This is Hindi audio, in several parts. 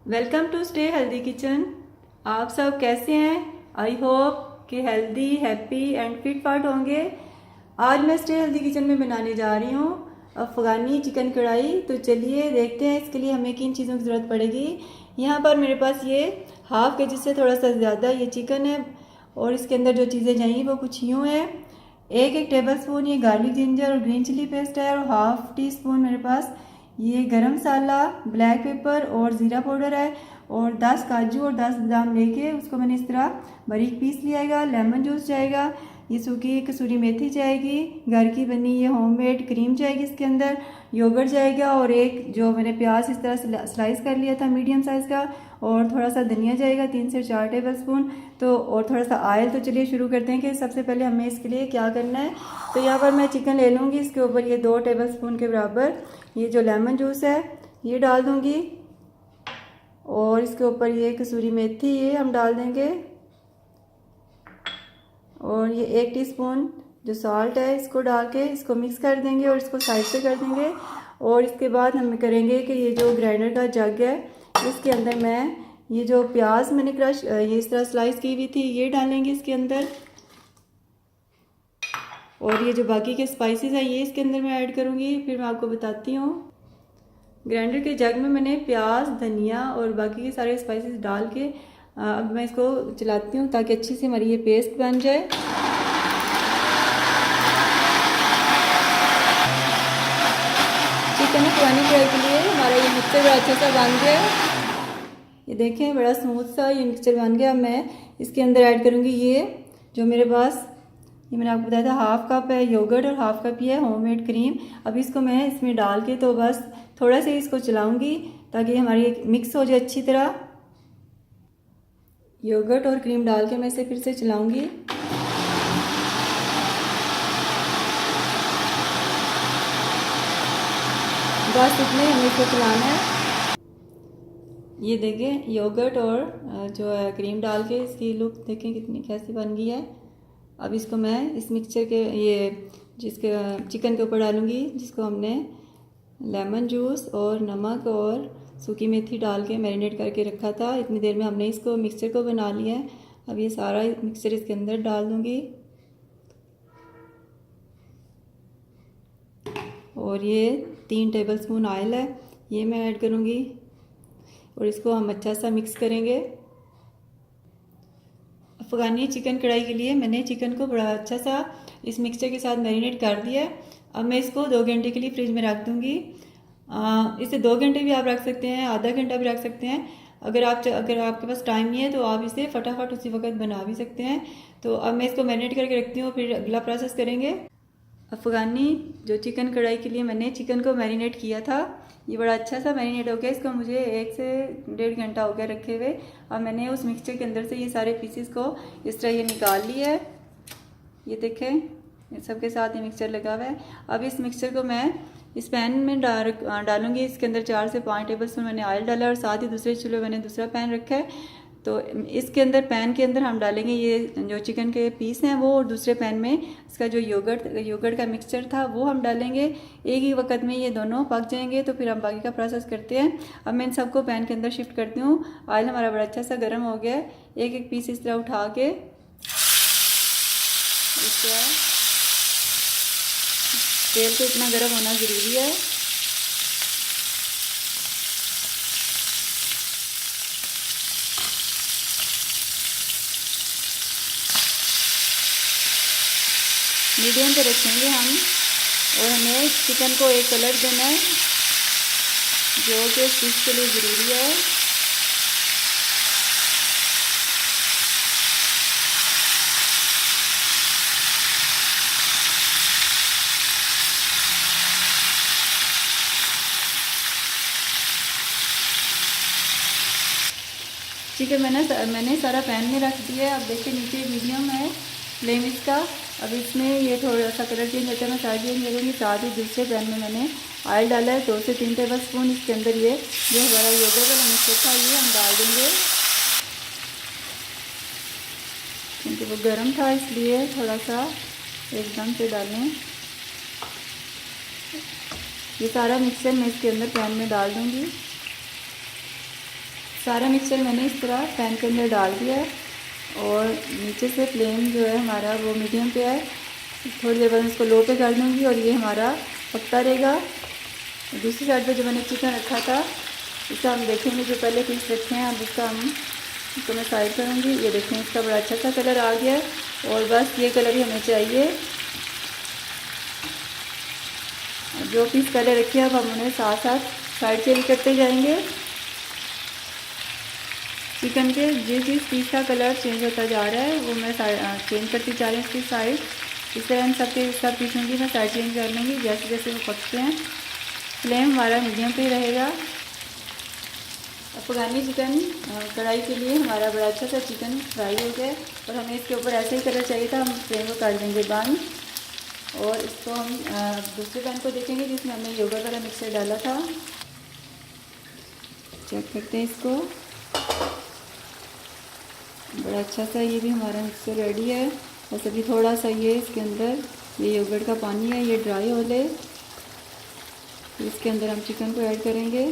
Welcome to stay healthy kitchen. आप सब कैसे हैं? आई होप कि हेल्दी, हैप्पी एंड फिट फाट होंगे। आज मैं स्टे हेल्दी किचन में बनाने जा रही हूँ अफ़गानी चिकन कढ़ाई। तो चलिए देखते हैं इसके लिए हमें किन चीज़ों की ज़रूरत पड़ेगी। यहाँ पर मेरे पास ये हाफ़ के जी से थोड़ा सा ज़्यादा ये चिकन है और इसके अंदर जो चीज़ें चाहिए वो कुछ यूँ है। एक टेबल स्पून ये गार्लिक जिंजर और ग्रीन चिली पेस्ट है और हाफ़ टी स्पून मेरे पास ये गरम मसाला, ब्लैक पेपर और ज़ीरा पाउडर है और 10 काजू और 10 बादाम लेके उसको मैंने इस तरह बारीक पीस लिया है। लेमन जूस जाएगा, ये सूखी कसूरी मेथी जाएगी, घर की बनी ये होममेड क्रीम जाएगी, इसके अंदर योगर्ट जाएगा और एक जो मैंने प्याज इस तरह स्लाइस कर लिया था मीडियम साइज़ का, और थोड़ा सा धनिया जाएगा 3 से 4 टेबल स्पून। तो और थोड़ा सा ऑयल। तो चलिए शुरू करते हैं कि सबसे पहले हमें इसके लिए क्या करना है। तो यहाँ पर मैं चिकन ले लूँगी, इसके ऊपर ये 2 टेबल स्पून के बराबर ये जो लेमन जूस है ये डाल दूँगी और इसके ऊपर ये कसूरी मेथी ये हम डाल देंगे और ये 1 टीस्पून जो सॉल्ट है इसको डाल के इसको मिक्स कर देंगे और इसको साइड पे कर देंगे। और इसके बाद हम करेंगे कि ये जो ग्राइंडर का जग है इसके अंदर मैं ये जो प्याज मैंने क्रश ये इस तरह स्लाइस की हुई थी ये डालेंगे इसके अंदर, और ये जो बाकी के स्पाइसेस हैं ये इसके अंदर मैं ऐड करूँगी, फिर मैं आपको बताती हूँ। ग्राइंडर के जग में मैंने प्याज, धनिया और बाकी के सारे स्पाइसेस डाल के अब मैं इसको चलाती हूँ ताकि अच्छी से हमारी ये पेस्ट बन जाए। चिकन अफ़गानी कढ़ाई के लिए हमारा ये मिक्सचर बड़ा अच्छा सा बन गया है। ये देखें बड़ा स्मूथ सा ये मिक्सचर बन गया। अब मैं इसके अंदर ऐड करूँगी ये जो मेरे पास ये मैंने आपको बताया था हाफ़ कप है योगर्ट और हाफ़ कप ये है होममेड क्रीम। अब इसको मैं इसमें डाल के तो बस थोड़ा सा इसको चलाऊंगी ताकि हमारी मिक्स हो जाए अच्छी तरह। योगर्ट और क्रीम डाल के मैं इसे फिर से चलाऊंगी। बस इतने हमें इसको चलाना है। ये देखें योगर्ट और जो है क्रीम डाल के इसकी लुक देखें कितनी कैसी बन गई है। अब इसको मैं इस मिक्सचर के ये जिसके चिकन के ऊपर डालूंगी जिसको हमने लेमन जूस और नमक और सूखी मेथी डाल के मैरिनेट करके रखा था। इतनी देर में हमने इसको मिक्सचर को बना लिया है। अब ये सारा मिक्सचर इसके अंदर डाल दूंगी और ये 3 टेबल स्पून ऑयल है ये मैं ऐड करूंगी और इसको हम अच्छा सा मिक्स करेंगे। अफ़गानी चिकन कढ़ाई के लिए मैंने चिकन को बड़ा अच्छा सा इस मिक्सचर के साथ मैरिनेट कर दिया है। अब मैं इसको 2 घंटे के लिए फ्रिज में रख दूँगी। इसे 2 घंटे भी आप रख सकते हैं, आधा घंटा भी रख सकते हैं। अगर आपके पास टाइम नहीं है तो आप इसे फटाफट उसी वक्त बना भी सकते हैं। तो अब मैं इसको मैरिनेट करके रखती हूँ, फिर अगला प्रोसेस करेंगे। अफ़गानी जो चिकन कढ़ाई के लिए मैंने चिकन को मैरिनेट किया था ये बड़ा अच्छा सा मैरिनेट हो गया। इसको मुझे 1 से 1.5 घंटा हो गया रखे हुए। अब मैंने उस मिक्सचर के अंदर से ये सारे पीसेस को इस तरह ये निकाल लिया है। ये देखें सबके साथ ये मिक्सचर लगा हुआ है। अब इस मिक्सचर को मैं इस पैन में डालूंगी। इसके अंदर 4 से 5 टेबल स्पून मैंने ऑयल डाला और साथ ही दूसरे चूल्हे मैंने दूसरा पैन रखा है। तो इसके अंदर पैन के अंदर हम डालेंगे ये जो चिकन के पीस हैं वो, और दूसरे पैन में इसका जो योगर्ट का मिक्सचर था वो हम डालेंगे। एक ही वक्त में ये दोनों पक जाएंगे तो फिर हम बाकी का प्रोसेस करते हैं। अब मैं इन सबको पैन के अंदर शिफ्ट करती हूँ। ऑयल हमारा बड़ा अच्छा सा गर्म हो गया है। एक एक पीस इस तरह उठा के तेल को इतना गर्म होना ज़रूरी है। मीडियम पे रखेंगे हम और हमें चिकन को एक कलर देना है जो कि इस डिश के लिए ज़रूरी है। चिकन मैंने सारा पैन में रख दिया है। अब देखिए नीचे मीडियम है फ्लेम इसका। अब इसमें ये थोड़ा सा कलर चेंज होता है, मैं साइड चेंज करूँगी। साथ ही दूसरे पैन में मैंने ऑयल डाला है 2 से 3 टेबल स्पून। इसके अंदर ये जो हमारा योगर्ट वाला मिक्सचर था ये हम डाल देंगे क्योंकि वो गर्म था इसलिए थोड़ा सा एकदम से डालें। ये सारा मिक्सचर मैं इसके अंदर पैन में डाल दूँगी। सारा मिक्सचर मैंने इस तरह पैन के अंदर डाल दिया है और नीचे से फ्लेम जो है हमारा वो मीडियम पे है। थोड़ी देर बाद इसको लो पे कर दूँगी और ये हमारा पकता रहेगा। दूसरी साइड पे जो मैंने चिकन रखा था इसका हम देखेंगे, जो पहले पीस रखे हैं अब इसका इसको मैं साइड करूँगी। ये देखें इसका बड़ा अच्छा सा कलर आ गया है और बस ये कलर ही हमें चाहिए। जो पीस पहले रखे हैं अब हम उन्हें साथ साथ साइड चेंज करते जाएंगे। चिकन के जिस पीस का कलर चेंज होता जा रहा है वो मैं चेंज करती जा रही हूँ इसकी साइड। इस तरह इन सब पीसों की मैं साइड चेंज कर लूँगी जैसे जैसे वो पकते हैं। फ्लेम हमारा मीडियम पे ही रहेगा। अफगानी चिकन कढ़ाई के लिए हमारा बड़ा अच्छा सा चिकन फ्राई हो गया और हमें इसके ऊपर ऐसे ही कलर चाहिए था। हम फ्लेम को कर देंगे बंद और इसको हम दूसरे पैन को देखेंगे जिसमें हमने योगर्ट वाला मिक्सर डाला था। चेक करते हैं इसको। बड़ा अच्छा सा ये भी हमारा मिक्सर रेडी है। बस अभी थोड़ा सा ये इसके अंदर ये योगर्ट का पानी है ये ड्राई हो ले, तो इसके अंदर हम चिकन को ऐड करेंगे।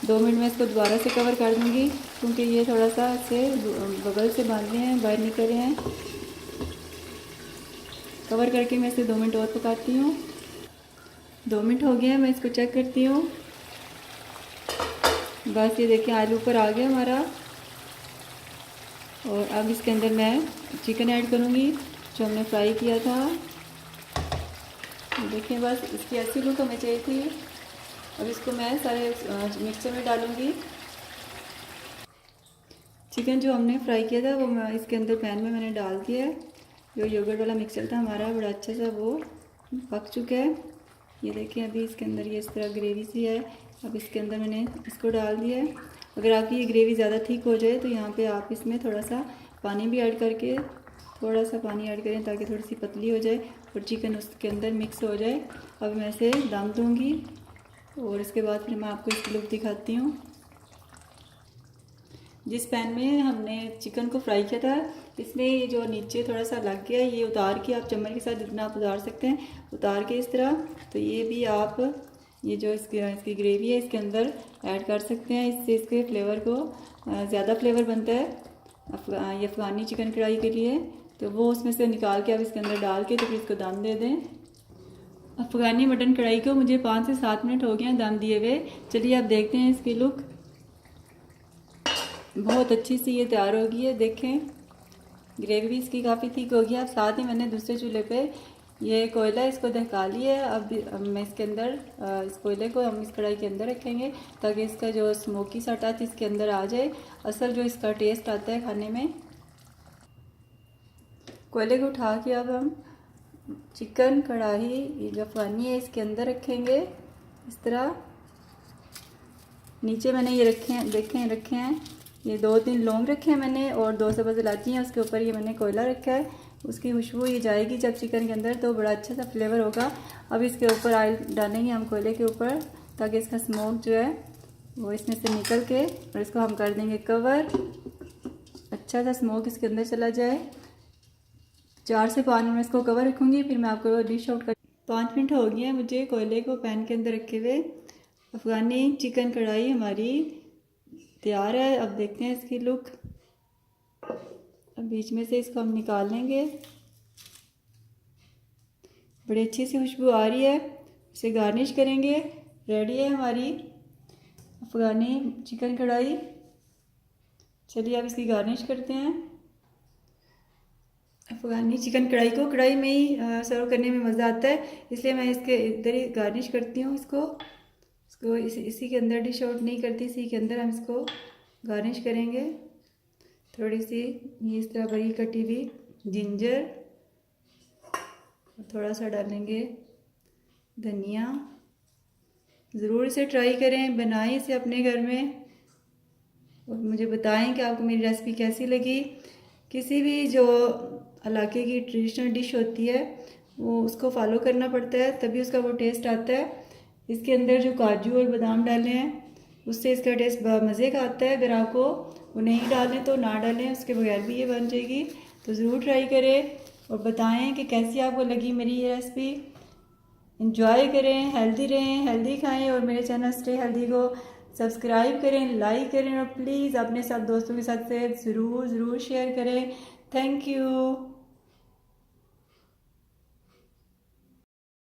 दो मिनट में इसको दोबारा से कवर कर दूंगी क्योंकि ये थोड़ा सा इससे बगल से बांधे हैं, बाहर निकल रहे हैं। कवर करके मैं इसे 2 मिनट और पकाती हूँ। 2 मिनट हो गए हैं, मैं इसको चेक करती हूँ। बस ये देखिए आलू ऊपर आ गया हमारा और अब इसके अंदर मैं चिकन ऐड करूँगी जो हमने फ्राई किया था। देखिए बस इसकी ऐसी लुक हमें चाहिए थी। अब इसको मैं सारे मिक्सर में डालूँगी। चिकन जो हमने फ्राई किया था वो मैं इसके अंदर पैन में मैंने डाल दिया है। जो योगर्ट वाला मिक्सर था हमारा बड़ा अच्छा सा वो पक चुका है। ये देखिए अभी इसके अंदर ये इस तरह ग्रेवी सी है। अब इसके अंदर मैंने इसको डाल दिया है। अगर आपकी ये ग्रेवी ज़्यादा थिक हो जाए तो यहाँ पे आप इसमें थोड़ा सा पानी भी ऐड करके थोड़ा सा पानी ऐड करें ताकि थोड़ी सी पतली हो जाए और चिकन उसके अंदर मिक्स हो जाए। अब मैं इसे दम दूँगी और इसके बाद फिर मैं आपको इसकी लुक दिखाती हूँ। जिस पैन में हमने चिकन को फ्राई किया था इसमें ये जो नीचे थोड़ा सा लग गया ये उतार के आप चम्मच के साथ जितना आप उतार सकते हैं उतार के इस तरह, तो ये भी आप ये जो इसकी ग्रेवी है इसके अंदर ऐड कर सकते हैं। इससे इसके फ्लेवर को ज़्यादा फ्लेवर बनता है ये अफ़गानी चिकन कढ़ाई के लिए। तो वो उसमें से निकाल के आप इसके अंदर डाल के तो फिर इसको दम दे दें। अफ़गानी मटन कढ़ाई को मुझे 5 से 7 मिनट हो गए हैं दम दिए हुए। चलिए आप देखते हैं इसकी लुक। बहुत अच्छी सी ये तैयार हो गई है। देखें ग्रेवी भी इसकी काफ़ी थिक हो गई है। अब साथ ही मैंने दूसरे चूल्हे पे ये कोयला इसको दहका लिया है। अब मैं इसके अंदर इस कोयले को हम इस कढ़ाई के अंदर रखेंगे ताकि इसका जो स्मोकी सा टच इसके अंदर आ जाए, असल जो इसका टेस्ट आता है खाने में। कोयले को उठा के अब हम चिकन कढ़ाई ये जो अफ़गानी है इसके अंदर रखेंगे इस तरह। नीचे मैंने ये रखे हैं ये 2-3 लौंग रखे हैं मैंने और 2 सब्ज़ इलायची हैं। उसके ऊपर ये मैंने कोयला रखा है। उसकी खुशबू ये जाएगी जब चिकन के अंदर तो बड़ा अच्छा सा फ्लेवर होगा। अब इसके ऊपर ऑयल डालेंगे हम कोयले के ऊपर ताकि इसका स्मोक जो है वो इसमें से निकल के और इसको हम कर देंगे कवर। अच्छा सा स्मोक इसके अंदर चला जाए। 4 से 5 मिनट इसको कवर रखूँगी फिर मैं आपको डिश आउट कर। 5 मिनट हो गए हैं मुझे कोयले को पैन के अंदर रखे हुए। अफ़गानी चिकन कढ़ाई हमारी तैयार है। अब देखते हैं इसकी लुक। अब बीच में से इसको हम निकाल लेंगे। बड़ी अच्छी सी खुशबू आ रही है। इसे गार्निश करेंगे। रेडी है हमारी अफ़गानी चिकन कढ़ाई। चलिए अब इसकी गार्निश करते हैं। अफ़गानी चिकन कढ़ाई को कढ़ाई में ही सर्व करने में मज़ा आता है, इसलिए मैं इसके इधर ही गार्निश करती हूँ। इसको इसी के अंदर डिश आउट नहीं करती, इसी के अंदर हम इसको गार्निश करेंगे। थोड़ी सी ये इस तरह बड़ी कटी हुई जिंजर, थोड़ा सा डालेंगे धनिया। ज़रूर इसे ट्राई करें, बनाएं इसे अपने घर में और मुझे बताएं कि आपको मेरी रेसिपी कैसी लगी। किसी भी जो इलाके की ट्रेडिशनल डिश होती है वो उसको फॉलो करना पड़ता है तभी उसका वो टेस्ट आता है। इसके अंदर जो काजू और बादाम डाले हैं उससे इसका टेस्ट मज़े का आता है। अगर आपको वो नहीं डालें तो ना डालें, उसके बगैर भी ये बन जाएगी। तो ज़रूर ट्राई करें और बताएं कि कैसी आपको लगी मेरी ये रेसिपी। इंजॉय करें, हेल्दी रहें, हेल्दी खाएं और मेरे चैनल स्टे हेल्दी को सब्सक्राइब करें, लाइक करें और प्लीज़ अपने सब दोस्तों के साथ ज़रूर शेयर करें। Thank you.